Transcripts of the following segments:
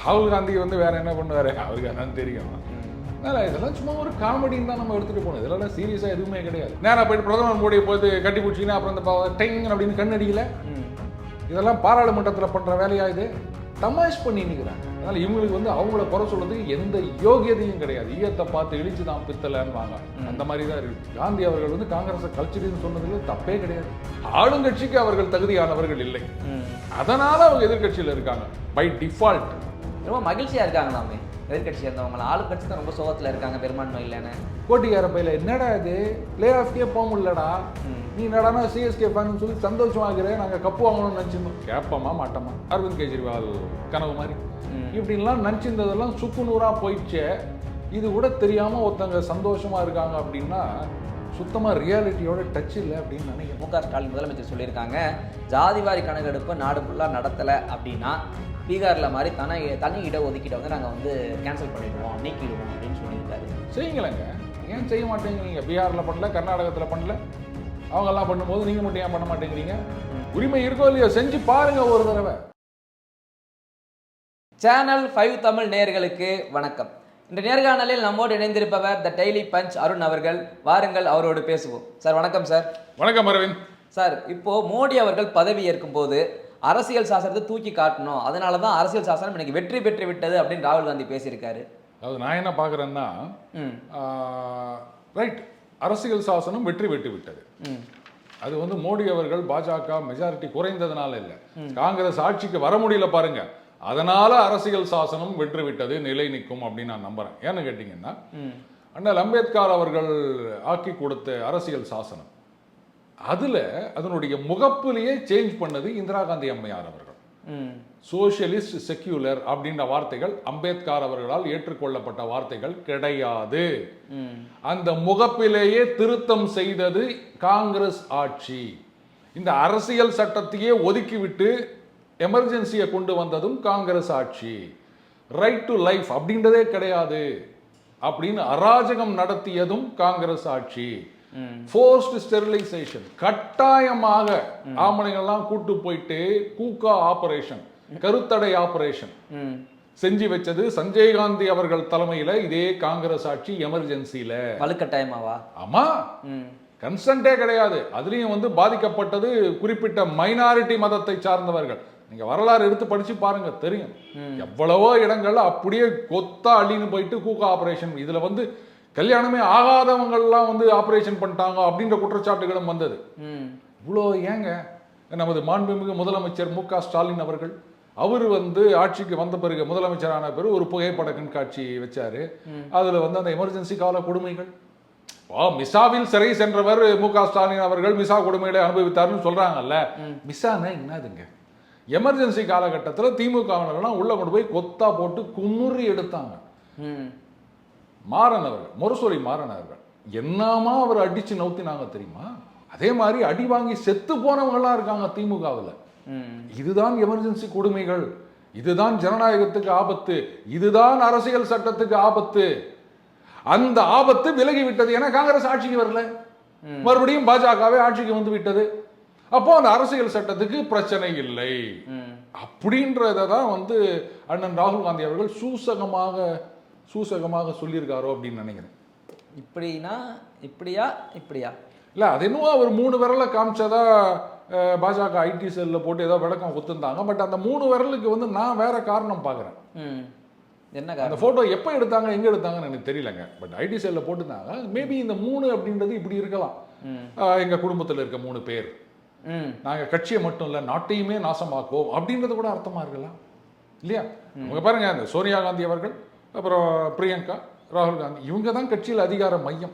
ராகுல் காந்தி வந்து வேற என்ன பண்ணுவாரு, அவருக்கு அதான் தெரியும். அதனால இதெல்லாம் சும்மா ஒரு காமெடின்னு தான் நம்ம எடுத்துட்டு போகணும். இதெல்லாம் சீரியஸா எதுவுமே கிடையாது. நேராக போயிட்டு பிரதமர் மோடியை போய் கட்டி பிடிச்சிங்கன்னா அப்புறம் இந்த டெங் அப்படின்னு கண்ணடிக்கல. இதெல்லாம் பாராளுமன்றத்தில் பண்ற வேலையா இது? தமாஷ் பண்ணி நிற்கிறாங்க. அதனால இவங்களுக்கு வந்து அவங்கள குறை சொல்றதுக்கு எந்த யோகியதையும் கிடையாது. ஈயத்தை பார்த்து இழிச்சு தான் பித்தலன்னு வாங்க, அந்த மாதிரி தான் இருக்கு. காந்தி அவர்கள் வந்து காங்கிரஸை கழிச்சிடுன்னு சொன்னதுல தப்பே கிடையாது. ஆளுங்கட்சிக்கு அவர்கள் தகுதியானவர்கள் இல்லை, அதனால அவங்க எதிர்கட்சியில் இருக்காங்க பை டிஃபால்ட். ரொம்ப மகிழ்ச்சியா இருக்காங்களாமே எதிர்கட்சி இருந்தவங்க. ஆளுங்கட்சி தான் ரொம்ப சோகத்தில் இருக்காங்க, பெரும்பான்மை இல்லைன்னு. கோட்டிக்கார பையில என்னடா இது, பிளே ஆஃப்கே போக முடியலடா, நீ என்னடானா சிஎஸ்கே ஃபேன் சொல்லி சந்தோஷமாகிறேன், நாங்கள் கப்பு வாங்கணும்னு நினச்சிருந்தோம். கேட்போமா மாட்டோமா? அரவிந்த் கெஜ்ரிவால் கனவு மாதிரி இப்படின்லாம் நினச்சிருந்ததெல்லாம் சுக்கு நூறாக போயிடுச்சே. இது கூட தெரியாமல் ஒருத்தங்க சந்தோஷமாக இருக்காங்க அப்படின்னா சுத்தமாக ரியாலிட்டியோட டச் இல்லை அப்படின்னு நினைக்கிறேன். மு க ஸ்டாலின் முதலமைச்சர் சொல்லியிருக்காங்க, ஜாதிவாரி கணக்கெடுப்பு நாடு ஃபுல்லாக நடத்தலை அப்படின்னா பீகாரில் மாதிரி தனி இட ஒதுக்கீட்டை வந்து நாங்கள் வந்து கேன்சல் பண்ணிடுவோம், நீக்கிடுவோம் அப்படின்னு சொல்லியிருக்காரு. செய்யுங்களேங்க, ஏன் செய்ய மாட்டேங்கிறீங்க? பீகாரில் பண்ணல, கர்நாடகத்தில் பண்ணல, அவங்கெல்லாம் பண்ணும்போது நீங்கள் மட்டும் ஏன் பண்ண மாட்டேங்கிறீங்க? உரிமை இருக்கோ இல்லையோ செஞ்சு பாருங்க ஒரு தடவை. சேனல் 5 தமிழ் நேயர்களுக்கு வணக்கம். இந்த நேர்காணலில் நம்மோடு இணைந்திருப்பவர் த டெய்லி பஞ்ச் அருண் அவர்கள். வாருங்கள் அவரோடு பேசுவோம். சார் வணக்கம். சார் வணக்கம் அரவிந்த். சார், இப்போ மோடி அவர்கள் பதவி ஏற்கும் போது அரசியல் சாசனத்தை தூக்கி காட்டணும், அதனால தான் அரசியல் சாசனம் எனக்கு வெற்றி பெற்று விட்டது அப்படின்னு ராகுல் காந்தி பேசியிருக்காரு. அதாவது நான் என்ன பார்க்குறேன்னா, ரைட், அரசியல் சாசனம் வெற்றி பெற்று விட்டது. அது வந்து மோடி அவர்கள் பாஜக மெஜாரிட்டி குறைந்ததுனால இல்லை, காங்கிரஸ் ஆட்சிக்கு வர முடியல பாருங்க, அதனால அரசியல் சாசனம் வெற்றி விட்டது, நிலை நிற்கும் அப்படின்னு நான் நம்புறேன். ஏன்னு கேட்டீங்கன்னா, அண்ணல் அம்பேத்கர் அவர்கள் ஆக்கி கொடுத்த அரசியல் சாசனம், அதுல அதனுடைய முகப்புலேயே சேஞ்ச் பண்ணது இந்திரா காந்தி அம்மையார் அவர்கள். சோசியலிஸ்ட் செக்யூலர் அப்படின்ற வார்த்தைகள் அம்பேத்கர் அவர்களால் ஏற்றுக்கொள்ளப்பட்ட வார்த்தைகள் கிடையாது. அந்த முகப்பிலேயே திருத்தம் செய்தது காங்கிரஸ் ஆட்சி. இந்த அரசியல் சட்டத்தையே ஒதுக்கிவிட்டு எமர்ஜென்சியை கொண்டு வந்ததும் காங்கிரஸ் ஆட்சி. ரைட் டு லைஃப் அப்படின்றதே கிடையாது அப்படின்னு அராஜகம் நடத்தியதும் காங்கிரஸ் ஆட்சி. ஃபோர்ஸ்டு ஸ்டெரிலைசேஷன், கட்டாயமாக ஆம்பளைங்கள்லாம் கூட்டு போயிட்டு கூக்கா ஆபரேஷன், கருத்தடை ஆபரேஷன் செஞ்சு வச்சது சஞ்சய் காந்தி அவர்கள் தலைமையில இதே காங்கிரஸ் ஆட்சி. எமர்ஜென்சில வலுக்கட்டாயமாவா? ஆமா, கன்சென்டே கிடையாது. அதுலயும் வந்து பாதிக்கப்பட்டது குறிப்பிட்ட மைனாரிட்டி மதத்தை சார்ந்தவர்கள். நீங்க வரலாறு எடுத்து படிச்சு பாருங்க, தெரியும். எவ்வளவோ இடங்கள்ல அப்படியே கொத்தா அள்ளின்னு போயிட்டு கூக்கா ஆபரேஷன், இதுல வந்து கல்யாணமே ஆகாதவங்கள்லாம் வந்து ஆபரேஷன் பண்ணிட்டாங்க அப்படின்ற குற்றச்சாட்டுகளும் வந்தது. இவ்வளோ ஏங்க? நமது மாண்புமிகு முதலமைச்சர் மு க ஸ்டாலின் அவர்கள், அவர் வந்து ஆட்சிக்கு வந்த பிறகு, முதலமைச்சரான பிறகு ஒரு புகைப்பட கண்காட்சி வச்சாரு. அதுல வந்து அந்த எமர்ஜென்சி கால கொடுமைகள், மிசாவில் சிறை சென்றவர் மு க ஸ்டாலின் அவர்கள் மிசா கொடுமைகளை அனுபவித்தார்னு சொல்றாங்கல்ல. மிசானா என்னதுங்க? எமர்ஜென்சி காலகட்டத்தில் திமுகவினரெல்லாம் உள்ள கொண்டு போய் கொத்தா போட்டு குமுறி எடுத்தாங்க. மாறன் அவர்கள், முரசொலி மாறன் அவர்கள் என்னமா அவர் அடிச்சு நவுத்தினாங்க தெரியுமா? அதே மாதிரி அடி வாங்கி செத்து போனவங்கலாம் இருக்காங்க திமுகவில். இதுதான் எமர்ஜென்சி கொடுமைகள், இதுதான் ஜனநாயகத்துக்கு ஆபத்து, இதுதான் அரசியல் சட்டத்துக்கு ஆபத்து. அந்த ஆபத்து விலகி விட்டது. ஏன்னா காங்கிரஸ் ஆட்சிக்கு வரல, மறுபடியும் பாஜகவே ஆட்சிக்கு வந்து விட்டது. அப்போ அந்த அரசியல் சட்டத்துக்கு பிரச்சனை இல்லை அப்படின்றதான் வந்து அண்ணன் ராகுல் காந்தி அவர்கள் சூசகமாக சொல்லியிருக்காரோ அப்படின்னு நினைக்கிறேன். இப்படின்னா இப்படியா இப்படியா இல்லை, அது இன்னும் அவர் 3 விரலை காமிச்சதா பாஜக ஐடி செல்லில் போட்டு ஏதோ விளக்கம் கொடுத்துருந்தாங்க. பட் அந்த 3 விரலுக்கு வந்து நான் வேற காரணம் பார்க்குறேன். என்ன அந்த ஃபோட்டோ எப்போ எடுத்தாங்க, எங்கே எடுத்தாங்கன்னு எனக்கு தெரியலங்க. பட் ஐடி செல்லில் போட்டுருந்தாங்க. மேபி இந்த 3 அப்படின்றது இப்படி இருக்கலாம். எங்கள் குடும்பத்தில் இருக்க 3 பேர், நாங்கள் கட்சியை மட்டும் இல்லை நாட்டையுமே நாசமாக்குவோம் அப்படின்றது கூட அர்த்தமாக இருக்கலாம் இல்லையா? உங்க பாருங்க, இந்த சோனியா காந்தி அவர்கள், அப்புறம் பிரியங்கா, ராகுல் காந்தி, இவங்க தான் கட்சியில் அதிகார மையம்.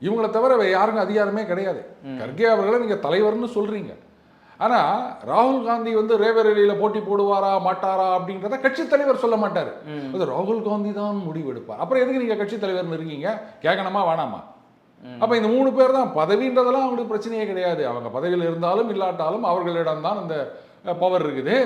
இவங்களை தவிர யாருங்க அதிகாரமே கிடையாது. கர்கே அவர்களை நீங்க தலைவர்னு சொல்றீங்க, ஆனா ராகுல் காந்தி வந்து ரேபரேலியில போட்டி போடுவாரா மாட்டாரா அப்படின்றத கட்சி தலைவர் சொல்ல மாட்டாரு. அது ராகுல் காந்தி தான் முடிவு எடுப்பார். அப்புறம் எதுக்கு நீங்க கட்சி தலைவர்னு இருக்கீங்க? கேட்கணுமா வேணாமா? அப்ப இந்த 3 பேர் தான் பதவின்றதெல்லாம் அவங்களுக்கு பிரச்சனையே கிடையாது. அவங்க பதவியில் இருந்தாலும் இல்லாட்டாலும் அவர்களிடம் தான் அந்த பவர் இருக்குது.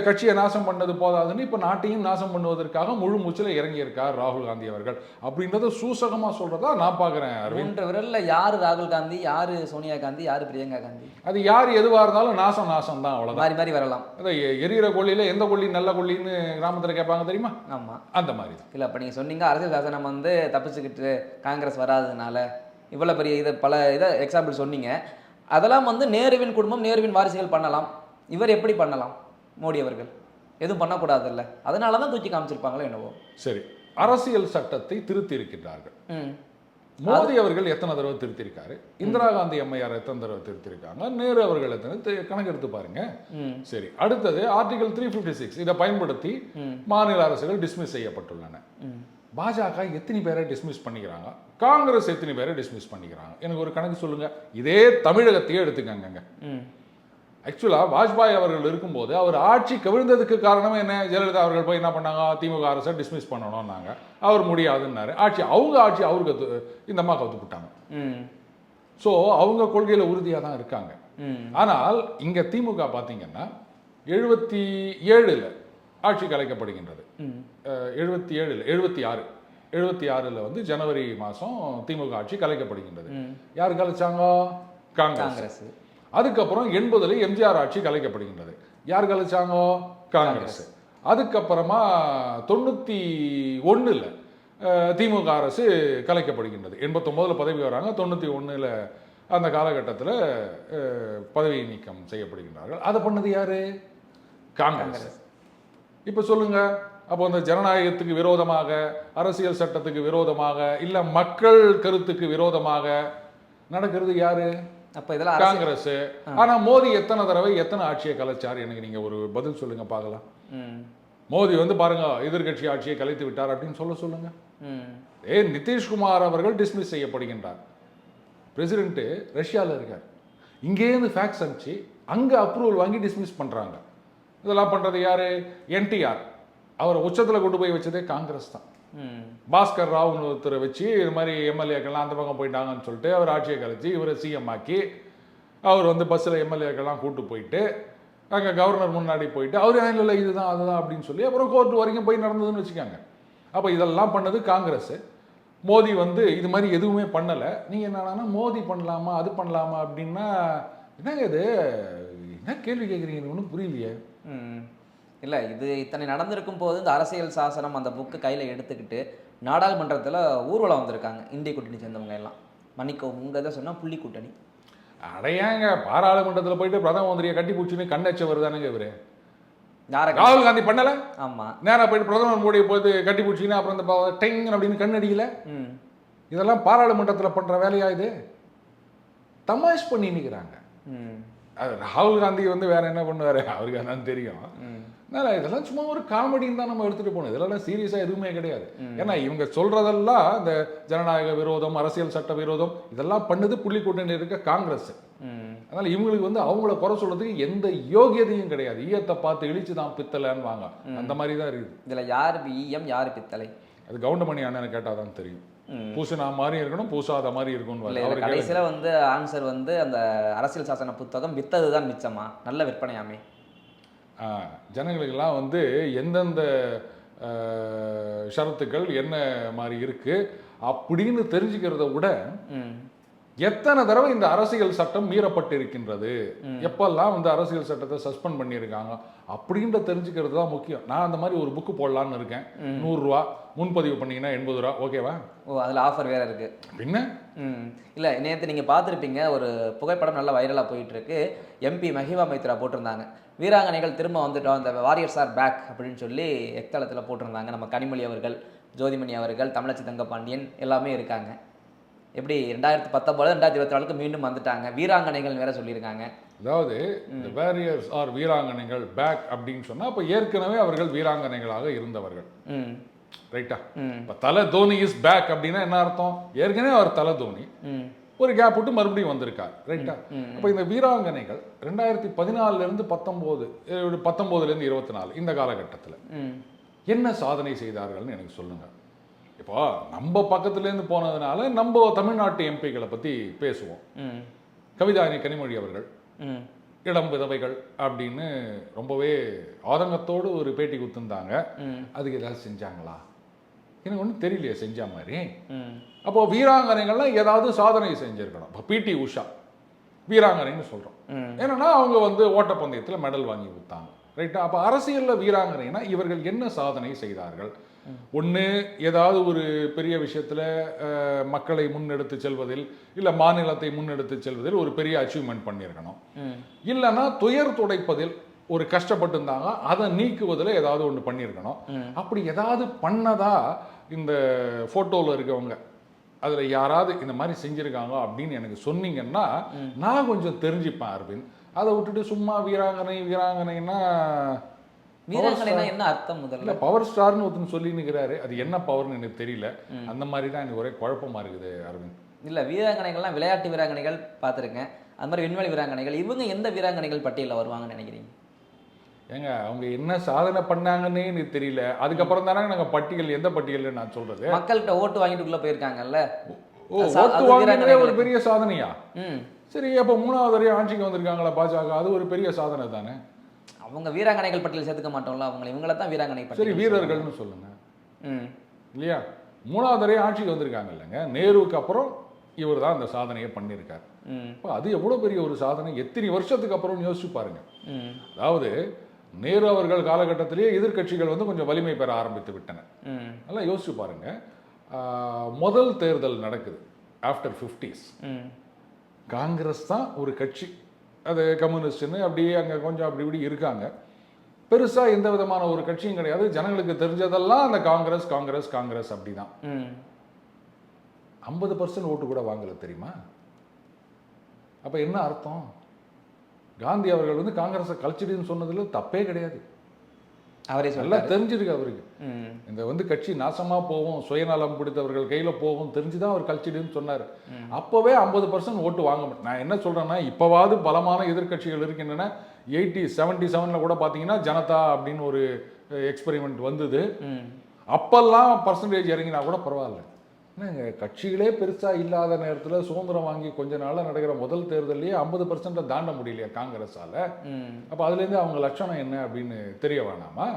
கட்சியை நாசம் பண்ணது போதாதுன்னு இப்போ நாட்டையும் நாசம் பண்ணுவதற்காக முழு மூச்சில் இறங்கியிருக்கார் ராகுல் காந்தி அவர்கள் அப்படின்றத சூசகமாக சொல்கிறதா நான் பார்க்குறேன். அரவிந்த், 3 விரல்ல யாரு ராகுல் காந்தி, யாரு சோனியா காந்தி, யாரு பிரியங்கா காந்தி, அது யார் எதுவாக இருந்தாலும் நாசம் நாசம் தான், அவ்வளோதான். மாறி மாறி வரலாம். அதை எரியிற கொள்ளியில் எந்த கொள்ளி நல்ல கொள்ளின்னு கிராமத்தில் கேட்பாங்க தெரியுமா? ஆமா, அந்த மாதிரி. இல்லை அப்போ நீங்கள் சொன்னீங்க அரசியல் சாசனம் வந்து தப்பிச்சுக்கிட்டு காங்கிரஸ் வராததுனால இவ்வளோ பெரிய இதை பல இதை எக்ஸாம்பிள் சொன்னீங்க. அதெல்லாம் வந்து நேருவின் குடும்பம், நேருவின் வாரிசுகள் பண்ணலாம். இவர் எப்படி பண்ணலாம்? மோடி அவர்கள் எதுவும் பண்ணக்கூடாதுல்ல, அதனால தான் தூக்கி காமிச்சிருப்பாங்களோ என்னவோ. சரி, அரசியல் சட்டத்தை திருத்தி இருக்கின்றார்கள். மோடி அவர்கள் எத்தனை தடவை திருத்திருக்காரு, இந்திரா காந்தி அம்மையார் எத்தனை தடவை திருத்திருக்காங்க, நேரு அவர்கள் எத்தனை கணக்கெடுத்து பாருங்க. சரி, அடுத்தது ஆர்டிகல் 356 இதை பயன்படுத்தி மாநில அரசுகள் டிஸ்மிஸ் செய்யப்பட்டுள்ளன. பாஜக எத்தனை பேரை டிஸ்மிஸ் பண்ணிக்கிறாங்க, காங்கிரஸ் எத்தனை பேரை டிஸ்மிஸ் பண்ணிக்கிறாங்க? எனக்கு ஒரு கணக்கு சொல்லுங்க. இதே தமிழகத்தையே எடுத்துக்கங்க. ஆக்சுவலாக வாஜ்பாய் அவர்கள் இருக்கும்போது அவர் ஆட்சி கவிழ்ந்ததுக்கு காரணமே என்ன? ஜெயலலிதா அவர்கள் போய் என்ன பண்ணாங்க, திமுக அரசை டிஸ்மிஸ் பண்ணணும்னாங்க. அவர் முடியாதுன்னாரு. அவங்க ஆட்சி அவருக்கு இந்த அம்மா கவுத்துக்கிட்டாங்க. ஸோ அவங்க கொள்கையில் உறுதியாக தான் இருக்காங்க. ஆனால் இங்கே திமுக பார்த்தீங்கன்னா 77 ஆட்சி கலைக்கப்படுகின்றது. 76 வந்து ஜனவரி மாதம் திமுக ஆட்சி கலைக்கப்படுகின்றது. யார் கலைச்சாங்க? காங்கிரஸ். அதுக்கப்புறம் 80 எம்ஜிஆர் ஆட்சி கலைக்கப்படுகின்றது. யார் கலைச்சாங்க? காங்கிரஸ். அதுக்கப்புறமா 91 திமுக அரசு கலைக்கப்படுகின்றது. 89 பதவி வராங்க, 91 அந்த காலகட்டத்தில் பதவி நீக்கம் செய்யப்படுகின்றார்கள். அதை பண்ணது யாரு? காங்கிரஸ். இப்போ சொல்லுங்க, அப்போ அந்த ஜனநாயகத்துக்கு விரோதமாக, அரசியல் சட்டத்துக்கு விரோதமாக, இல்லை மக்கள் கருத்துக்கு விரோதமாக நடக்கிறது யாரு? அப்ப இதெல்லாம் காங்கிரஸ். ஆனா மோடி எத்தனை தடவை எத்தனை ஆட்சியை கலைச்சார்? எனக்கு நீங்க ஒரு பதில் சொல்லுங்க பார்க்கலாம். மோடி வந்து பாருங்க எதிர்கட்சி ஆட்சியை கலைத்து விட்டார் அப்படின்னு சொல்லுங்க. நிதிஷ்குமார் அவர்கள் டிஸ்மிஸ் செய்யப்படுகின்றார். பிரசிடென்ட் ரஷ்யாவில் இருக்கார். இங்கேருந்து ஃபேக்ஸ் அனுப்பிச்சு அங்க அப்ரூவல் வாங்கி டிஸ்மிஸ் பண்றாங்க. இதெல்லாம் பண்றது யாரு? என்டிஆர். அவரை உச்சத்தில் கொண்டு போய் வச்சதே காங்கிரஸ் தான். பாஸ்கர் ராவ்னு ஒருத்தரை வச்சு இது மாதிரி எம்எல்ஏக்கள்லாம் அந்த பக்கம் போயிட்டாங்கன்னு சொல்லிட்டு அவர் ஆட்சியை கழிச்சு இவரை சிஎம் ஆக்கி அவர் வந்து பஸ்ஸில் எம்எல்ஏக்கள்லாம் கூட்டு போயிட்டு அங்கே கவர்னர் முன்னாடி போயிட்டு அவர் இல்லை இதுதான் அதுதான் அப்படின்னு சொல்லி அப்புறம் கோர்ட் வரைக்கும் போய் நடந்ததுன்னு வச்சுக்காங்க. அப்போ இதெல்லாம் பண்ணது காங்கிரஸ். மோடி வந்து இது மாதிரி எதுவுமே பண்ணலை. நீங்கள் என்னன்னா மோடி பண்ணலாமா அது பண்ணலாமா அப்படின்னா என்னங்க இது என்ன கேள்வி கேட்குறீங்கன்னு ஒன்றும் புரியலையே. இல்லை, இது இத்தனை நடந்திருக்கும் போது இந்த அரசியல் சாசனம் அந்த புக்கு கையில் எடுத்துக்கிட்டு நாடாளுமன்றத்தில் ஊர்வலம் வந்திருக்காங்க இந்திய கூட்டணி சேர்ந்தவங்க எல்லாம். மன்னிக்கோ, உங்கள் இதை சொன்னால் புள்ளி கூட்டணி. அடையாங்க பாராளுமன்றத்தில் போயிட்டு பிரதம மந்திரியை கட்டி பிடிச்சின்னு கண்ணச்சவர் தானேங்க இவரு. ராகுல் காந்தி பண்ணல? ஆமா, நேராக போயிட்டு பிரதமர் மோடியை போயிட்டு கட்டி பிடிச்சிங்கன்னா அப்புறம் இந்த டெங் அப்படின்னு கண் அடிக்கல. இதெல்லாம் பாராளுமன்றத்தில் பண்ற வேலையா? இது தமாஷ் பண்ணி நிற்கிறாங்க. ராகுல் காந்தி வந்து வேற என்ன பண்ணுவாரு அவருக்கு என்னன்னு தெரியும். இதெல்லாம் சும்மா ஒரு காமெடின்னு தான் நம்ம எடுத்துட்டு போகணும். இதெல்லாம் சீரியஸா எதுவுமே கிடையாது. ஏன்னா இவங்க சொல்றதெல்லாம் இந்த ஜனநாயக விரோதம், அரசியல் சட்ட விரோதம், இதெல்லாம் பண்ணது புள்ளி கூட்டணி இருக்க காங்கிரஸ். அதனால இவங்களுக்கு வந்து அவங்கள குறை சொல்றதுக்கு எந்த யோகியதையும் கிடையாது. ஈயத்தை பார்த்து இழிச்சுதான் பித்தளைன்னு வாங்க, அந்த மாதிரி தான் இருக்குது. இதுல யாரு ஈயம் யாரு பித்தளை அது கவுண்டமணி அண்ணனை கேட்டாதான் தெரியும். பூசினா மாதிரி இருக்கணும், பூசாத மாதிரி இருக்கும். கடைசியில வந்து ஆன்சர் வந்து அந்த அரசியல் சாசன புத்தகம் வித்ததுதான் மிச்சமா, நல்ல விற்பனையாமே. ஜனங்களுக்கெல்லாம் வந்து எந்தெந்த ஷரத்துக்கள் என்ன மாதிரி இருக்கு அப்படின்னு தெரிஞ்சுக்கிறத விட எத்தனை தடவை இந்த அரசியல் சட்டம் மீறப்பட்டு இருக்கின்றது, எப்பெல்லாம் வந்து அரசியல் சட்டத்தை சஸ்பெண்ட் பண்ணியிருக்காங்க அப்படின்ற தெரிஞ்சுக்கிறது தான் முக்கியம். நான் அந்த மாதிரி ஒரு புக்கு போடலான்னு இருக்கேன். 100 ரூபா முன்பதிவு பண்ணீங்கன்னா 80 ரூபா. ஓகேவா? ஓ, அதில் ஆஃபர் வேற இருக்கு. பின்ன இல்லை, நேற்று நீங்கள் பார்த்துருப்பீங்க, ஒரு புகைப்படம் நல்லா வைரலாக போயிட்டு இருக்கு. எம்பி மஹிவா மைத்ரா போட்டிருந்தாங்க, வீராங்கனைகள் திரும்ப வந்துட்டோம், அந்த வாரியர்ஸ் ஆர் பேக் அப்படின்னு சொல்லி எக்தளத்தில் போட்டிருந்தாங்க. நம்ம கனிமொழி அவர்கள், ஜோதிமணி அவர்கள், தமிழச்சி தங்கபாண்டியன் எல்லாமே இருக்காங்க. எப்படி 2019 2024 மீண்டும் வந்துட்டாங்க, வீராங்கனைகள் வேற சொல்லியிருக்காங்க. அதாவது இந்த வாரியர்ஸ் ஆர் வீராங்கனைகள் பேக் அப்படின்னு சொன்னா அப்ப ஏற்கனவே அவர்கள் வீராங்கனைகளாக இருந்தவர்கள். ரைட்டா? இப்ப தலை தோனி இஸ் பேக் அப்படின்னா என்ன அர்த்தம்? ஏற்கனவே அவர் தலை தோனி ஒரு கேப் விட்டு மறுபடியும் வந்திருக்கார். ரைட்டா? அப்ப இந்த வீராங்கனைகள் 2014 இருந்து 19 இருந்து 24 இந்த காலகட்டத்தில் என்ன சாதனை செய்தார்கள்னு எனக்கு சொல்லுங்க. இப்போ நம்ம பக்கத்துலேருந்து போனதுனால நம்ம தமிழ்நாட்டு எம்பிக்களை பற்றி பேசுவோம். கவிதாயினி கனிமொழி அவர்கள் இளம் விதவைகள் அப்படின்னு ரொம்பவே ஆதங்கத்தோடு ஒரு பேட்டி கொடுத்துருந்தாங்க. அதுக்கு ஏதாவது செஞ்சாங்களா? எனக்கு ஒன்றும் தெரியலையே செஞ்ச மாதிரி. அப்போ வீராங்கனைகள்லாம் ஏதாவது சாதனை செஞ்சிருக்கணும். இப்போ பிடி உஷா வீராங்கனைன்னு சொல்கிறோம். ஏன்னா அவங்க வந்து ஓட்டப்பந்தயத்தில் மெடல் வாங்கி கொடுத்தாங்க, ரைட்டா? அப்போ அரசியலில் வீராங்கனைனா இவர்கள் என்ன சாதனை செய்தார்கள்? ஒன்று ஏதாவது ஒரு பெரிய விஷயத்தில் மக்களை முன்னெடுத்து செல்வதில், இல்லை மாநிலத்தை முன்னெடுத்து செல்வதில் ஒரு பெரிய அச்சீவ்மெண்ட் பண்ணியிருக்கணும். இல்லைன்னா துயர் துடைப்பதில் ஒரு கஷ்டப்பட்டு இருந்தாங்க, அதை நீக்குவதில் ஏதாவது ஒன்று பண்ணியிருக்கணும். அப்படி ஏதாவது பண்ணதா இந்த ஃபோட்டோவில் இருக்கவங்க அதில் யாராவது இந்த மாதிரி செஞ்சுருக்காங்க அப்படின்னு எனக்கு சொன்னீங்கன்னா நான் கொஞ்சம் தெரிஞ்சுப்பேன் அரவிந்த். அதை விட்டுட்டு சும்மா வீராங்கனைன்னா என்ன அர்த்தம்? முதல்ல பவர் ஸ்டார்னு ஒருத்தன் சொல்லி நிற்கிறாரு, அது என்ன பவர்னு எனக்கு தெரியல. அந்த மாதிரி தான் எனக்கு ஒரே குழப்பமா இருக்குது அரவிந்த். இல்லை, வீராங்கனைகள்லாம் விளையாட்டு வீராங்கனைகள் பார்த்துருக்கேன், அது மாதிரி விண்வெளி வீராங்கனைகள். இவங்க எந்த வீராங்கனைகள் பட்டியலில் வருவாங்கன்னு நினைக்கிறீங்க? ஏங்க அவங்க என்ன சாதனை பண்ணாங்கன்னே எனக்கு தெரியல. அதுக்கப்புறம் தானே நாங்கள் பட்டியல், எந்த பட்டியல் நான் சொல்றது? மக்கள்கிட்ட ஓட்டு வாங்கிட்டுக்குள்ள போயிருக்காங்கல்ல. ஓட்டு வாங்கினதே ஒரு பெரிய சாதனையா? சரி, அப்போ 3வது வரையும் ஆட்சிக்கு வந்திருக்காங்களா பாஜக, அது ஒரு பெரிய சாதனை தானே. அவங்க வீராங்கனைகள் பட்டியல் சேர்த்துக்க மாட்டோம்ல, அவங்களை இவங்கள தான் வீராங்கனை பட்டியல். சரி, வீரர்கள்னு சொல்லுங்க இல்லையா? 3வது வரையும் ஆட்சிக்கு வந்திருக்காங்க இல்லைங்க. நேருவுக்கு அப்புறம் இவர் தான் அந்த சாதனையை பண்ணியிருக்காரு. அது எவ்வளோ பெரிய ஒரு சாதனை, எத்தனை வருஷத்துக்கு அப்புறம் யோசிச்சு பாருங்க. அதாவது நேரு அவர்கள் காலகட்டத்திலேயே எதிர்கட்சிகள் வந்து கொஞ்சம் வலிமை பெற ஆரம்பித்து விட்டன. நல்லா யோசிச்சு பாருங்க. முதல் தேர்தல் நடக்குது ஆஃப்டர் 50s. காங்கிரஸ் தான் ஒரு கட்சி, அது கம்யூனிஸ்ட்னு அப்படியே அங்கே கொஞ்சம் அப்படி இப்படி இருக்காங்க. பெருசாக எந்த விதமான ஒரு கட்சியும் கிடையாது. ஜனங்களுக்கு தெரிஞ்சதெல்லாம் அந்த காங்கிரஸ் காங்கிரஸ் காங்கிரஸ் அப்படி தான். 50% ஓட்டு கூட வாங்கல தெரியுமா? அப்போ என்ன அர்த்தம்? காந்தி அவர்கள் வந்து காங்கிரஸை கழிச்சிடுன்னு சொன்னதுல தப்பே கிடையாது. அவரே நல்லா தெரிஞ்சிருக்கு அவருக்கு. இந்த வந்து கட்சி நாசமா போகும், சுயநலம் பிடித்தவர்கள் கையில போகும் தெரிஞ்சுதான் அவர் கழிச்சிடுன்னு சொன்னார். அப்பவே 50% ஓட்டு வாங்க மாட்டேன். நான் என்ன சொல்றேன்னா, இப்பவாவது பலமான எதிர்கட்சிகள் இருக்கின்றன. 77ல கூட பாத்தீங்கன்னா ஜனதா அப்படின்னு ஒரு எக்ஸ்பெரிமெண்ட் வந்தது. அப்பெல்லாம் பர்சன்டேஜ் இறங்கினா கூட பரவாயில்ல. என்னங்க, கட்சிகளே பெருசா இல்லாத நேரத்தில் சுதந்திரம் வாங்கி கொஞ்ச நாள நடக்கிற முதல் தேர்தலையே 50% தாண்ட முடியலையா காங்கிரஸால? அப்போ அதுலேருந்து அவங்க லட்சணம் என்ன அப்படின்னு தெரிய வேணாமா?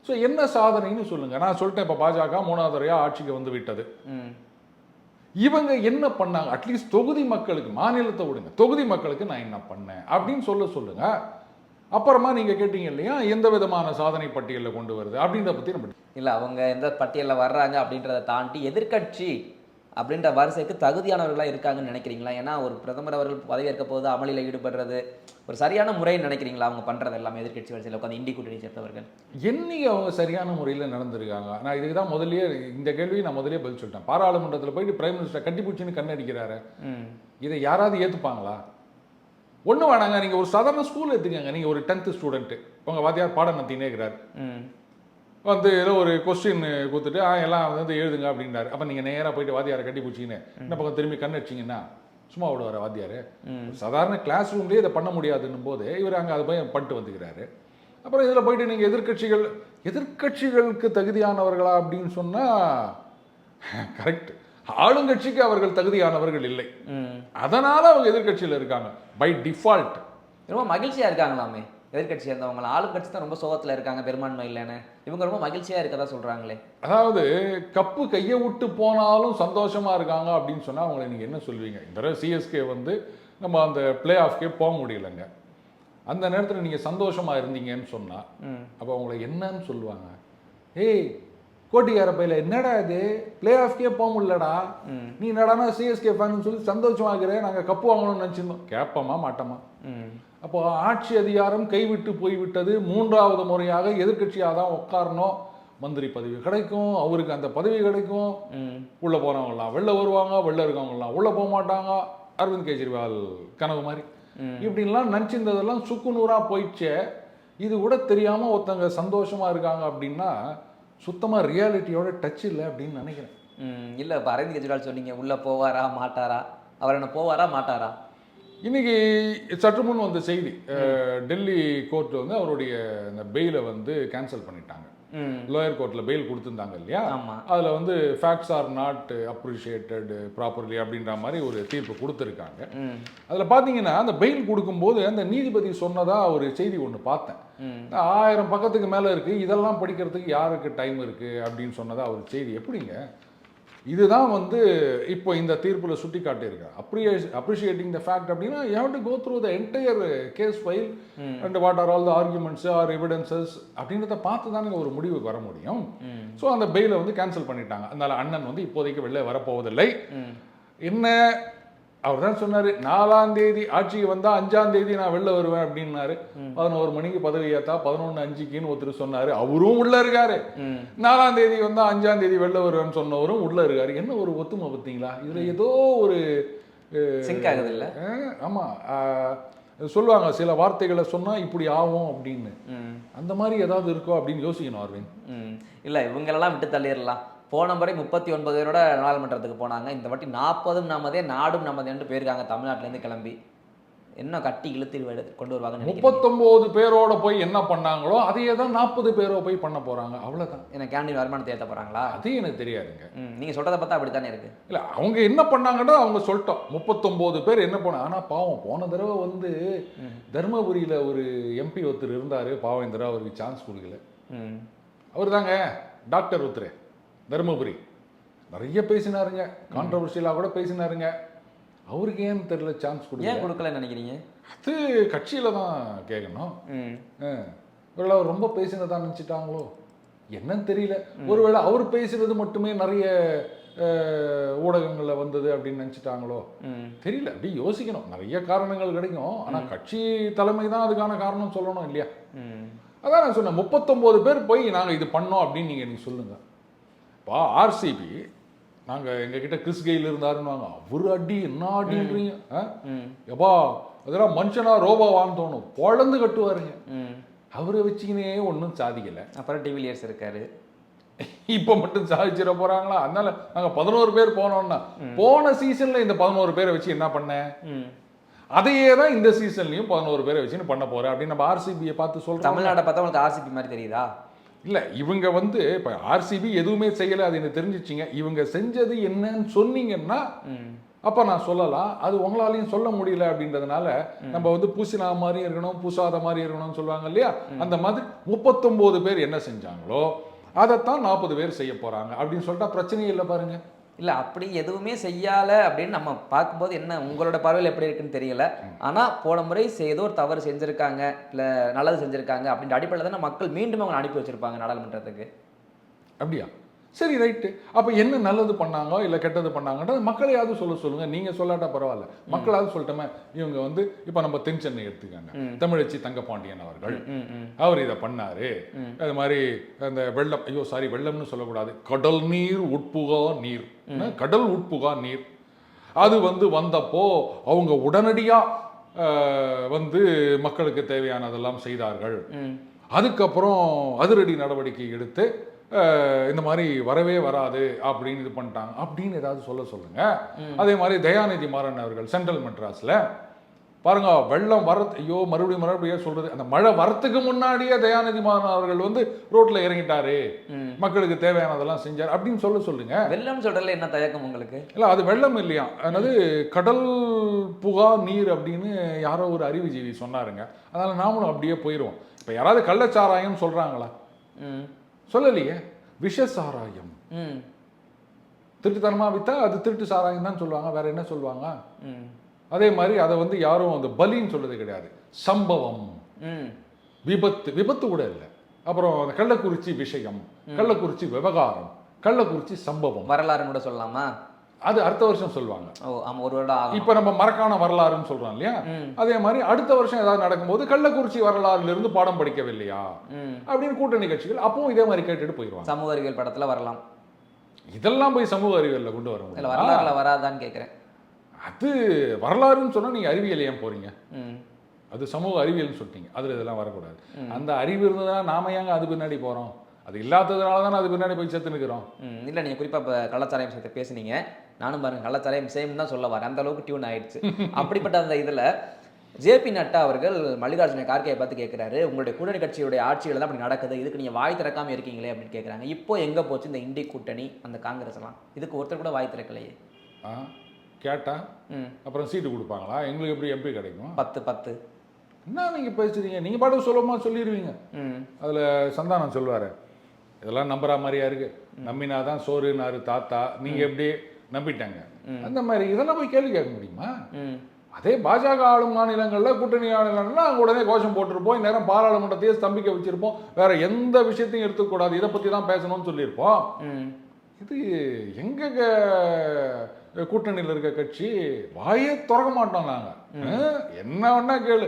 ஸோ என்ன சாதனைன்னு சொல்லுங்க. நான் சொல்லிட்டேன், இப்போ பாஜக 3வது முறையா ஆட்சிக்கு வந்து விட்டது. இவங்க என்ன பண்ணாங்க? அட்லீஸ்ட் தொகுதி மக்களுக்கு, மாநிலத்தை விடுங்க, தொகுதி மக்களுக்கு நான் என்ன பண்ணேன் அப்படின்னு சொல்லுங்க. அப்புறமா நீங்க கேட்டீங்க இல்லையா, எந்த விதமான சாதனை பட்டியலில் கொண்டு வருது அப்படின்றத பத்தி நம்ம இல்லை, அவங்க எந்த பட்டியலில் வர்றாங்க அப்படின்றத தாண்டி எதிர்கட்சி அப்படின்ற வரிசைக்கு தகுதியானவர்களாக இருக்காங்கன்னு நினைக்கிறீங்களா? ஏன்னா ஒரு பிரதமர் அவர்கள் பதவியேற்க போது அமளியில் ஈடுபடுறது ஒரு சரியான முறைன்னு நினைக்கிறீங்களா? அவங்க பண்ணுறது எல்லாமே எதிர்கட்சி வரிசையில் உட்காந்து இண்டி கூட்டணி சேர்ந்தவர்கள் என்னைக்கு அவங்க சரியான முறையில் நடந்திருக்காங்க? நான் இதுக்கு தான் முதல்லயே இந்த கேள்வியை நான் முதலே பதில் சொல்லிட்டேன். பாராளுமன்றத்தில் போயிட்டு பிரைம் மினிஸ்டர் கட்டிப்பூச்சின்னு கண்ணடிக்கிறாரு. இதை யாராவது ஏற்றுப்பாங்களா? ஒன்றும் வேணாங்க. நீங்கள் ஒரு சாதாரண ஸ்கூல் எடுத்துக்கங்க. நீங்கள் ஒரு 10th ஸ்டூடெண்ட்டு, உங்கள் வாத்தியார் பாடம் நடத்தினே இருக்கிறார். வந்து ஏதோ ஒரு கொஸ்டின் கொடுத்துட்டு எல்லாம் வந்து எழுதுங்க அப்படின்றாரு. அப்போ நீங்கள் நேராக போயிட்டு வாத்தியாரை கட்டி பிடிச்சிங்கன்னு என்ன பக்கம் திரும்பி கண் அடிச்சிங்கன்னா சும்மா விடுவார் வாத்தியார்? சாதாரண கிளாஸ் ரூம்லேயே இதை பண்ண முடியாதுன்னும் போது இவர் அங்கே அதை போய் பண்ணிட்டு வந்துக்கிறாரு. அப்புறம் இதில் போயிட்டு நீங்கள் எதிர்கட்சிகளுக்கு தகுதியானவர்களா அப்படின்னு சொன்னால் கரெக்ட். ஆளுங்கட்சிக்கு அவர்கள் தகுதியானவர்கள் இல்லை, அதனால அவங்க எதிர்கட்சியில் இருக்காங்க பை டிஃபால்ட். ரொம்ப மகிழ்ச்சியாக இருக்காங்களாமே எதிர்கட்சி சேர்ந்தவங்க. ஆளுங்கட்சி தான் ரொம்ப சோகத்தில் இருக்காங்க, பெரும்பான்மை இல்லைன்னு. இவங்க ரொம்ப மகிழ்ச்சியாக இருக்கதா சொல்கிறாங்களே. அதாவது கப்பு கையை விட்டு போனாலும் சந்தோஷமாக இருக்காங்க அப்படின்னு சொன்னால் அவங்களை நீங்கள் என்ன சொல்வீங்க? இந்த சிஎஸ்கே வந்து நம்ம அந்த பிளே ஆஃப்கே போக முடியலைங்க. அந்த நேரத்தில் நீங்கள் சந்தோஷமாக இருந்தீங்கன்னு சொன்னால் அப்போ அவங்கள என்னன்னு சொல்லுவாங்க? ஏய் கோட்டிக்கார பையில, என்னடா இது பிளே ஆஃப்கே போக முடியலடா, நீ என்னடானா சிஎஸ்கே ஃபேன் சொல்லி சந்தோஷமாகிற, நாங்கள் கப்பு வாங்கணும்னு நினச்சிருந்தோம். கேட்போமா மாட்டோமா? அப்போ ஆட்சி அதிகாரம் கைவிட்டு போய்விட்டது. 3வது முறையாக எதிர்கட்சியாக தான் உட்காரணும். மந்திரி பதவி கிடைக்கும், அவருக்கு அந்த பதவி கிடைக்கும். உள்ள போறவங்கலாம் வெளில வருவாங்க, வெளில இருக்கவங்கலாம் உள்ள போக மாட்டாங்க. அரவிந்த் கெஜ்ரிவால் கனவு மாதிரி இப்படின்லாம் நினச்சிருந்ததெல்லாம் சுக்கு நூறா போயிடுச்சே. இது கூட தெரியாம ஒருத்தங்க சந்தோஷமா இருக்காங்க அப்படின்னா சுத்தமா ரியாலிட்டியோட டச் இல்லை அப்படின்னு நினைக்கிறேன். இல்லை, இப்போ அரவிந்த் கெஜ்ரிவால் சொன்னீங்க, உள்ள போவாரா மாட்டாரா? அவர் என்ன போவாரா மாட்டாரா? இன்னைக்கு சற்று முன் வந்த செய்தி, டெல்லி கோர்ட் வந்து அவருடைய அந்த பெயிலை வந்து கேன்சல் பண்ணிட்டாங்க. லோயர் கோர்ட்டில் பெயில் கொடுத்துருந்தாங்க இல்லையா, ஆமா. அதில் வந்து facts are not appreciated properly அப்படின்ற மாதிரி ஒரு தீர்ப்பு கொடுத்துருக்காங்க. அதில் பார்த்தீங்கன்னா அந்த பெயில் கொடுக்கும்போது அந்த நீதிபதி சொன்னதா ஒரு செய்தி ஒன்று பார்த்தேன். 1000 பக்கத்துக்கு மேலே இருக்குது, இதெல்லாம் படிக்கிறதுக்கு யாருக்கு டைம் இருக்குது அப்படின்னு சொன்னதா ஒரு செய்தி. எப்படிங்க இதுதான் வந்து இப்போ இந்த தீர்ப்பில் சுட்டி காட்டியிருக்கேன். அப்ரிஷியேட்டிங் த ஃபேக்ட் அப்படின்னா you have to go through the entire case file and what are all the arguments or evidences அப்படின்றத பார்த்து தானே ஒரு முடிவுக்கு வர முடியும். ஸோ அந்த பெயிலை வந்து கேன்சல் பண்ணிட்டாங்க. அதனால அண்ணன் வந்து இப்போதைக்கு வெளில வரப்போவதில்லை. என்ன அவர் தான் சொன்னார், 4ஆம் தேதி ஆட்சிக்கு வந்தால் 5ஆம் தேதி நான் வெளில வருவேன் அப்படின்னாரு. 11 மணிக்கு பதவி ஏற்றா 11:05க்குன்னு ஒருத்தர் சொன்னார், அவரும் உள்ள இருக்காரு. 4ஆம் தேதி வந்தால் 5ஆம் தேதி வெளில வருவேன்னு சொன்னவரும் உள்ள இருக்காரு. என்ன ஒரு ஒத்துமை பார்த்தீங்களா? இதில் ஏதோ ஒரு சிங்க் ஆகுது இல்லை? ஆமாம், சொல்லுவாங்க சில வார்த்தைகளை சொன்னால் இப்படி ஆகும் அப்படின்னு. அந்த மாதிரி ஏதாவது இருக்கோ அப்படின்னு யோசிக்கணும் அரவிந்த். இல்லை, இவங்களெல்லாம் விட்டு தள்ளிடலாம். போன முறை 39 பேரோட நாடாளுமன்றத்துக்கு போனாங்க. இந்த வாட்டி 40ம் நமதே நாடும் நமதேன்னு போயிருக்காங்க தமிழ்நாட்டிலேருந்து கிளம்பி. என்ன கட்டி இழுத்து கொண்டு வருவாங்க. 39 பேரோட போய் என்ன பண்ணாங்களோ அதையே தான் 40 பேரோ போய் பண்ண போறாங்க. அவ்வளவுதான். எனக்கு கேண்டீன் வருமானத்தை ஏற்ற போறாங்களா? அது எனக்கு தெரியாதுங்க. நீங்க சொல்றதை பார்த்தா அப்படித்தானே இருக்கு. இல்ல அவங்க என்ன பண்ணாங்கன்னு அவங்க சொல்லிட்டோம். 39 பேர் என்ன பண்ண. ஆனா பாவம் போன தடவை வந்து தர்மபுரியில ஒரு எம்பி ஒருத்தர் இருந்தாரு. பாவம் இந்த தடவை அவருக்கு சான்ஸ் கொடுக்கல. அவர் தாங்க டாக்டர் ஒருத்தர் தர்மபுரி. நிறைய பேசினாருங்க, கான்ட்ரவர்ஷியலாக கூட பேசினாருங்க. அவருக்கு ஏன்னு தெரியல சான்ஸ் கொடுக்கலன்னு நினைக்கிறீங்க? அது கட்சியில தான் கேட்கணும். ஒருவேளை அவர் ரொம்ப பேசினதான் நினச்சிட்டாங்களோ என்னன்னு தெரியல. ஒருவேளை அவர் பேசுறது மட்டுமே நிறைய ஊடகங்களில் வந்தது அப்படின்னு நினச்சிட்டாங்களோ தெரியல. அப்படி யோசிக்கணும். நிறைய காரணங்கள் கிடைக்கும். ஆனால் கட்சி தலைமை தான் அதுக்கான காரணம் சொல்லணும் இல்லையா? அதான் நான் சொன்னேன், 39 பேர் போய் நாங்கள் இது பண்ணோம் அப்படின்னு நீங்கள் சொல்லுங்கள். இப்போ ஆர்சிபி நாங்கள் எங்ககிட்ட கிறிஸ் கெயில் இருந்தாருன்னு அவரு அடி என்ன அடின்றீங்க எப்பா, அதெல்லாம் மனுஷனா ரோபோவான்னு தோணும். பொழந்து கட்டுவாருங்க. அவரை வச்சுக்கினே ஒன்றும் சாதிக்கலை. அப்புறம் டிவிலியர்ஸ் இருக்காரு. இப்போ மட்டும் சாதிச்சிட போகிறாங்களா? அதனால நாங்கள் 11 பேர் போனோம்னா போன சீசனில் இந்த 11 பேரை வச்சு என்ன பண்ணேன், அதையே தான் இந்த சீசன்லையும் 11 பேரை வச்சுன்னு பண்ண போகிறேன் அப்படின்னு நம்ம ஆர்சிபியை பார்த்து சொல்கிறோம். தமிழ்நாட்டை பார்த்தா உங்களுக்கு ஆர்சிபி மாதிரி தெரியுதா? இல்லை, இவங்க வந்து இப்போ ஆர்சிபி எதுவுமே செய்யலை, அது எனக்கு தெரிஞ்சிச்சிங்க. இவங்க செஞ்சது என்னன்னு சொன்னீங்கன்னா அப்போ நான் சொல்லலாம். அது உங்களாலையும் சொல்ல முடியல அப்படின்றதுனால நம்ம வந்து பூசினா மாதிரி இருக்கணும், பூசாத மாதிரி இருக்கணும்னு சொல்லுவாங்க இல்லையா? அந்த மாதிரி 39 பேர் என்ன செஞ்சாங்களோ அதைத்தான் 40 பேர் செய்ய போகிறாங்க அப்படின்னு சொல்லிட்டா பிரச்சனையே இல்லை பாருங்க. இல்லை, அப்படி எதுவுமே செய்யலை அப்படின்னு நம்ம பார்க்கும்போது என்ன உங்களோட பார்வையில் எப்படி இருக்குன்னு தெரியல. ஆனால் போன முறை ஏதோ ஒரு தவறு செஞ்சுருக்காங்க, இல்லை நல்லது செஞ்சுருக்காங்க அப்படின்ற அடிப்படையில் தானே மக்கள் மீண்டும் அவங்க அனுப்பி வச்சுருப்பாங்க நாடாளுமன்றத்துக்கு. அப்படியா? சரி, ரைட்டு. அப்போ என்ன நல்லது பண்ணாங்க இல்லை கெட்டது பண்ணாங்கன்றது மக்களையாவது சொல்லுங்கள். நீங்கள் சொல்லாட்டா பரவாயில்ல, மக்களாவது சொல்லட்டோமே. இவங்க வந்து இப்போ நம்ம தென் சென்னை எடுத்துக்காங்க, தமிழச்சி தங்கப்பாண்டியன் அவர்கள் அவர் இதை பண்ணாரு. அது மாதிரி அந்த வெள்ளம், ஐயோ சாரி வெள்ளம்னு சொல்லக்கூடாது, கடல் நீர் உட்புகா நீர், கடல் உட்புகா நீர், அது வந்து வந்தப்போ அவங்க உடனடியாக வந்து மக்களுக்கு தேவையானதெல்லாம் செய்தார்கள். அதுக்கப்புறம் அதிரடி நடவடிக்கை எடுத்து இந்த மாதிரி வரவே வராது அப்படின்னு இது பண்ணிட்டாங்க அப்படின்னு ஏதாவது சொல்லுங்க. அதே மாதிரி தயாநிதி மாறன் அவர்கள் சென்ட்ரல் மெட்ராஸ்ல பாருங்க வெள்ளம் வரது, ஐயோ மறுபடியும் சொல்றது, அந்த மழை வரத்துக்கு முன்னாடியே தயாநிதி மாறன் அவர்கள் வந்து ரோட்ல இறங்கிட்டாரு, மக்களுக்கு தேவையானதெல்லாம் செஞ்சார் அப்படின்னு சொல்லுங்க. வெள்ளம் சொல்றதுல என்ன தயக்கம் உங்களுக்கு? இல்ல, அது வெள்ளம் இல்லையா, அதாவது கடல் புகா நீர் அப்படின்னு யாரோ ஒரு அறிவுஜீவி சொன்னாருங்க. அதனால நாமளும் அப்படியே போயிடுவோம். இப்ப யாராவது கள்ளச்சாராயம் சொல்றாங்களா? சொல்லலையே. விஷ சாராயம் திருட்டுத்தனமா வித்தா அது திருட்டு சாராயம் தான் சொல்லுவாங்க, வேற என்ன சொல்லுவாங்க? அதே மாதிரி அதை வந்து யாரும் அந்த பலின்னு சொல்றது கிடையாது, சம்பவம், விபத்து கூட இல்லை. அப்புறம் கள்ளக்குறிச்சி விஷயம், கள்ளக்குறிச்சி விவகாரம், கள்ளக்குறிச்சி சம்பவம், வரலாறு கூட சொல்லலாமா? அது அடுத்த வருஷம் சொல்லுவாங்க. ஒரு வருடம். இப்ப நம்ம மறக்கான வரலாறுன்னு சொல்றோம் இல்லையா? அதே மாதிரி அடுத்த வருஷம் ஏதாவது நடக்கும்போது கள்ளக்குறிச்சி வரலாறுல இருந்து பாடம் படிக்கவில்லையா அப்படின்னு கூட்டணி கட்சிகள் அப்பவும் இதே மாதிரி கேட்டுட்டு போயிடுவாங்க. சமூக அறிவியல் படத்துல வரலாம். இதெல்லாம் போய் சமூக அறிவியல்ல கொண்டு வர முடியும்? வரலாறுல வராதான்னு கேட்கிறேன். அது வரலாறுன்னு சொன்னா நீங்க அறிவியல் ஏன் போறீங்க? அது சமூக அறிவியல்னு சொல்லிட்டீங்க, அதுல இதெல்லாம் வரக்கூடாது. அந்த அறிவு இருந்ததுன்னா நாம ஏங்க அது பின்னாடி போறோம்? அது இல்லாததுனால தானே அது பின்னாடி போய் சேர்த்து நிற்கிறோம். இல்லை, நீங்கள் குறிப்பாக இப்போ கள்ளச்சாராயம் விஷயத்தை பேசுனீங்க. நானும் பாருங்க கள்ளச்சாராயம் சேம் தான் சொல்ல வரேன், அந்த அளவுக்கு டியூன் ஆயிடுச்சு. அப்படிப்பட்ட அந்த இதில் ஜேபி நட்டா அவர்கள் மல்லிகார்ஜுன கார்கேயை பார்த்து கேட்குறாரு, உங்களுடைய கூட்டணி கட்சியுடைய ஆட்சியில் தான் அப்படி நடக்குது, இதுக்கு நீங்கள் வாய் திறக்காமல் இருக்கீங்களே அப்படின்னு கேட்குறாங்க. இப்போ எங்கே போச்சு இந்த இண்டி கூட்டணி, அந்த காங்கிரஸ் எல்லாம்? இதுக்கு ஒருத்தர் கூட வாய் திறக்கலையே. கேட்டா அப்புறம் சீட்டு கொடுப்பாங்களா? எங்களுக்கு எப்படி எம்பி கிடைக்கும்? 10 என்ன நீங்கள் பேசுறீங்க? நீங்கள் பாட்டு சுலபமாக சொல்லிடுவீங்க. அதில் சந்தானம் சொல்லுவார், இதெல்லாம் நம்புற மாதிரியா இருக்கு, நம்பினாதான் சோறுனாரு தாத்தா, நீங்கள் எப்படி நம்பிட்டாங்க அந்த மாதிரி. இதெல்லாம் போய் கேள்வி கேட்க முடியுமா? அதே பாஜக ஆளும் மாநிலங்களில் கூட்டணி ஆளுநர்கள்னா அங்கே உடனே கோஷம் போட்டிருப்போம், இந்நேரம் பாராளுமன்றத்தையே ஸ்தம்பிக்க வச்சிருப்போம், வேற எந்த விஷயத்தையும் எடுத்துக்கூடாது, இதை பற்றி தான் பேசணும்னு சொல்லியிருப்போம். இது எங்க கூட்டணியில் இருக்க கட்சி? வாயே திறக்க மாட்டோம் நாங்கள். என்ன வேணா கேளு,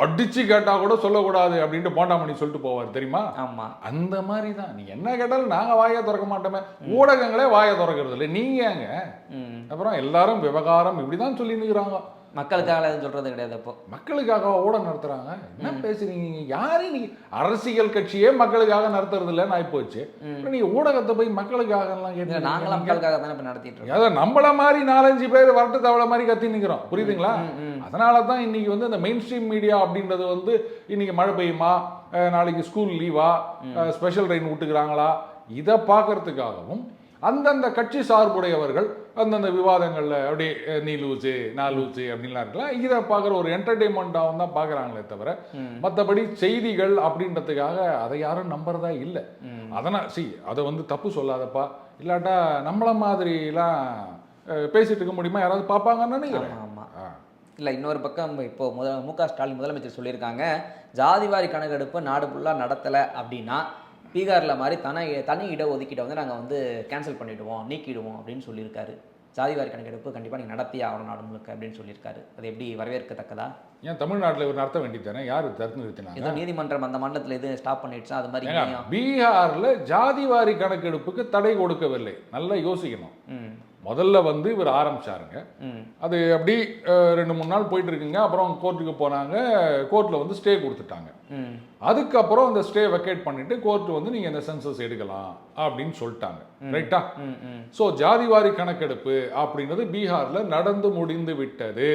அடிச்சு கேட்டா கூட சொல்லக்கூடாது அப்படின்ட்டு போண்டாமணி சொல்லிட்டு போவார் தெரியுமா? ஆமா, அந்த மாதிரி தான். நீ என்ன கேட்டாலும் நாங்க வாயை திறக்க மாட்டோமே, ஊடகங்களே வாயை திறக்கிறது இல்லை, நீங்க ஏங்க? அப்புறம் எல்லாரும் விவகாரம் இப்படிதான் சொல்லி நிற்கிறாங்க. மக்களுக்காக எதுவும் சொல்றது கிடையாது. அப்போ மக்களுக்காக ஊடகம் நடத்துறாங்க. என்ன பேசுறீங்க? யாரு நீங்க? அரசியல் கட்சியே மக்களுக்காக நடத்துறது இல்லைன்னு ஆயிப்போச்சு. நீங்க ஊடகத்தை போய் மக்களுக்காக எல்லாம் கேட்டு, நாங்களும் மக்களுக்காக தானே இப்ப நடத்திட்டு இருக்கோம். அதாவது நம்மள மாதிரி 4-5 பேர் வரட்டு தவளை மாதிரி கத்தி நிற்கிறோம், புரியுதுங்களா? அதனால தான் இன்னைக்கு வந்து இந்த மெயின் ஸ்ட்ரீம் மீடியா அப்படின்றது வந்து இன்னைக்கு மழை பெய்யுமா, நாளைக்கு ஸ்கூல் லீவா, ஸ்பெஷல் ரெயின் விட்டுக்கிறாங்களா, இதை பார்க்கறதுக்காகவும் அந்தந்த கட்சி சார்புடையவர்கள் அந்தந்த விவாதங்களில் அப்படியே நீ லூச்சு நான் லூச்சு அப்படின்லாம் இருக்கலாம், இதை பார்க்குற ஒரு என்டர்டெயின்மெண்ட்டாகவும் தான் பார்க்குறாங்களே தவிர மற்றபடி செய்திகள் அப்படின்றதுக்காக அதை யாரும் நம்புறதா இல்லை. அதனால் அதை வந்து தப்பு சொல்லாதப்பா, இல்லாட்டா நம்மள மாதிரிலாம் பேசிட்டு இருக்க முடியுமா? யாராவது பார்ப்பாங்கன்னு நினைக்கிறேன். இல்லை, இன்னொரு பக்கம் இப்போ மு.க. ஸ்டாலின் முதலமைச்சர் சொல்லியிருக்காங்க, ஜாதிவாரி கணக்கெடுப்பு நாடு ஃபுல்லாக நடத்தலை அப்படின்னா பீகாரில் மாதிரி தனி இட ஒதுக்கீட்டை வந்து நாங்கள் வந்து கேன்சல் பண்ணிவிடுவோம், நீக்கிடுவோம் அப்படின்னு சொல்லியிருக்காரு. ஜாதிவாரி கணக்கெடுப்பு கண்டிப்பாக நீங்கள் நடத்தியே ஆகணும் நாடு முழுக்க அப்படின்னு சொல்லியிருக்காரு. அது எப்படி வரவேற்கத்தக்கதா? ஏன் தமிழ்நாட்டில் இவர் நடத்த வேண்டியது தானே? யார் தடுத்து நிறுத்தினாங்க? ஏதோ நீதிமன்றம் அந்த மண்டலத்தில் எது ஸ்டாப் பண்ணிடுச்சா? அது மாதிரி பீகாரில் ஜாதிவாரி கணக்கெடுப்புக்கு தடை கொடுக்கவில்லை. நல்லா யோசிக்கணும். முதல்ல வந்து இவர் ஆரம்பிச்சாருங்க, அது அப்படி 2-3 நாள் போயிட்டு இருக்குங்க. அப்புறம் கோர்ட்டுக்கு போனாங்க, கோர்ட்டில் வந்து ஸ்டே கொடுத்துட்டாங்க. அதுக்கப்புறம் அந்த ஸ்டே வெக்கேட் பண்ணிட்டு கோர்ட் வந்து நீங்க இந்த சென்சஸ் எடுக்கலாம் அப்படின்னு சொல்லிட்டாங்க. ரைட்டா? ஸோ ஜாதிவாரி கணக்கெடுப்பு அப்படின்றது பீகார்ல நடந்து முடிந்து விட்டது.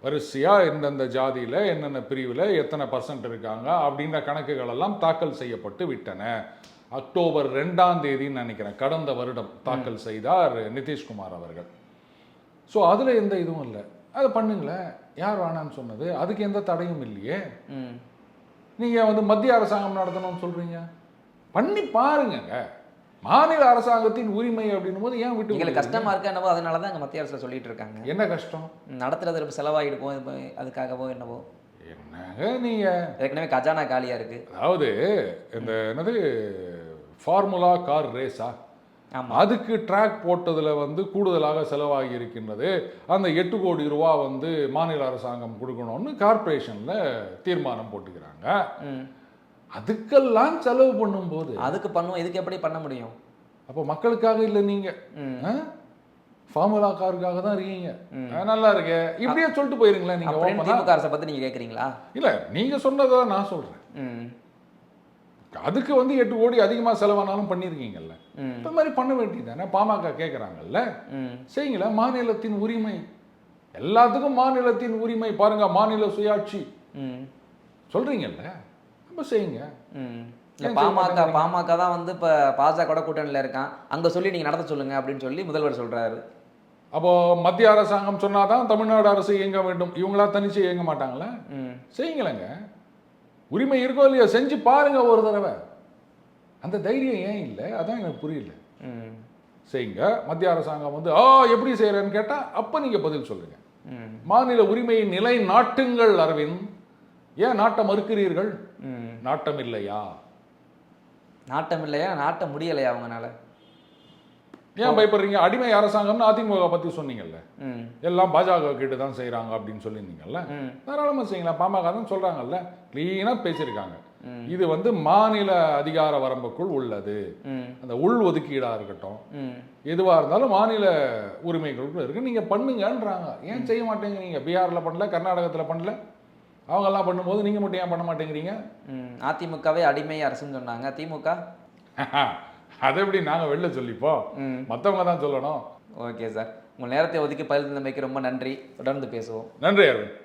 வரிசையா எந்தெந்த ஜாதியில என்னென்ன பிரிவில் எத்தனை % இருக்காங்க அப்படின்ற கணக்குகள் எல்லாம் தாக்கல் செய்யப்பட்டு விட்டன. அக்டோபர் 2ஆம் தேதின்னு நினைக்கிறேன், கடந்த வருடம் தாக்கல் செய்தார் நிதிஷ்குமார் அவர்கள். ஸோ அதில் எந்த இதுவும் இல்லை, அதை பண்ணுங்களேன், யார் வேணான்னு சொன்னது? அதுக்கு எந்த தடையும் இல்லையே. நீங்கள் வந்து மத்திய அரசாங்கம் நடத்தணும்னு சொல்கிறீங்க, பண்ணி பாருங்க. மாநில அரசாங்கத்தின் உரிமை அப்படின்னும் போது ஏன் விட்டு? உங்களுக்கு கஷ்டமாக இருக்கா என்னவோ, அதனால தான் எங்கள் மத்திய அரசு சொல்லிட்டு இருக்காங்க. என்ன கஷ்டம்? நடத்துறது செலவாகிடுவோம், அதுக்காகவோ என்னவோ. என்னங்க நீங்கள் ஏற்கனவே கஜானா காலியாக இருக்குது. அதாவது இந்த என்னது ஃபார்முலா கார் ரேஸா, அதுக்கு ட்ராக் போட்டதில் வந்து கூடுதலாக செலவாகி இருக்கின்றது. அந்த 8 கோடி ரூபா வந்து மாநில அரசாங்கம் கொடுக்கணும்னு கார்பரேஷனில் தீர்மானம் போட்டுக்கிறாங்க. அதுக்கெல்லாம் செலவு பண்ணும்போது அதுக்கு பண்ணுவோம், இதுக்கு எப்படி பண்ண முடியும்? அப்போ மக்களுக்காக இல்லை, நீங்கள் ஃபார்முலா காருக்காக தான் இருக்கீங்க. நல்லா இருக்கு, இப்படியே சொல்லிட்டு போயிருங்களேன். நீங்கள் திமுக அரசை பற்றி நீங்கள் கேட்குறீங்களா? இல்லை, நீங்கள் சொன்னதை நான் சொல்கிறேன். அதுக்கு வந்து 8 கோடி அதிகமாக செலவானாலும் பண்ணியிருக்கீங்கல்ல, இந்த மாதிரி பண்ண வேண்டியது தானே. பாமக கேட்குறாங்கல்ல, செய்யுங்கள. மாநிலத்தின் உரிமை, எல்லாத்துக்கும் மாநிலத்தின் உரிமை பாருங்க, மாநில சுயாட்சி சொல்றீங்கல்ல, அப்ப செய்யுங்க. பாமக தான் வந்து இப்போ பாஜக கூட்டணியில் இருக்கான், அங்கே சொல்லி நீங்கள் நடத்த சொல்லுங்க அப்படின்னு சொல்லி முதல்வர் சொல்றாரு. அப்போ மத்திய அரசாங்கம் சொன்னாதான் தமிழ்நாடு அரசு இயங்க வேண்டும், இவங்களா தனிச்சு இயங்க மாட்டாங்களா? செய்யுங்களேங்க, உரிமை இருக்கோ இல்லையோ, செஞ்சு பாருங்க ஒரு தடவை. அந்த தைரியம் ஏன் இல்லை? அதான் எனக்கு புரியல. செய்யுங்க. மத்திய அரசாங்கம் வந்து எப்படி செய்யறேன்னு கேட்டா அப்ப நீங்க பதில் சொல்லுங்க. மாநில உரிமையை நிலை நாட்டுங்கள். அரவிந்த், ஏன் நாட்டம் மறுக்கிறீர்கள்? நாட்டம் இல்லையா? நாட்டம் இல்லையா? நாட்ட முடியலையா அவங்கனால? ஏன் பயப்படுறீங்க? அடிமை அரசாங்கம்னு அதிமுக பத்தி சொன்னீங்கல்ல, எல்லாம் பாஜக கிட்ட தான் செய்யறாங்க அப்படின்னு சொல்லியிருந்தீங்கல்ல, தாராளமா செய்யுங்களா. பாமக தான் சொல்றாங்கல்ல, கிளீனா பேசியிருக்காங்க. இது வந்து மாநில அதிகார வரம்புக்குள் உள்ளது. அந்த உள் ஒதுக்கீடா இருக்கட்டும், எதுவா இருந்தாலும் மாநில உரிமைகளுக்குள்ள இருக்கு, நீங்க பண்ணுங்கன்றாங்க. ஏன் செய்ய மாட்டேங்கிறீங்க? பீகார்ல பண்ணல, கர்நாடகத்துல பண்ணல, அவங்க எல்லாம் பண்ணும்போது நீங்க மட்டும் ஏன் பண்ண மாட்டேங்கிறீங்க? அதிமுகவே அடிமை அரசுன்னு சொன்னாங்க, திமுக அதை எப்படி நாங்கள் வெளில சொல்லிப்போம், மற்றவங்க தான் சொல்லணும். ஓகே சார், உங்கள் நேரத்தை ஒதுக்கி பதில் தந்தமைக்கு ரொம்ப நன்றி. தொடர்ந்து பேசுவோம். நன்றி அரவிந்த்.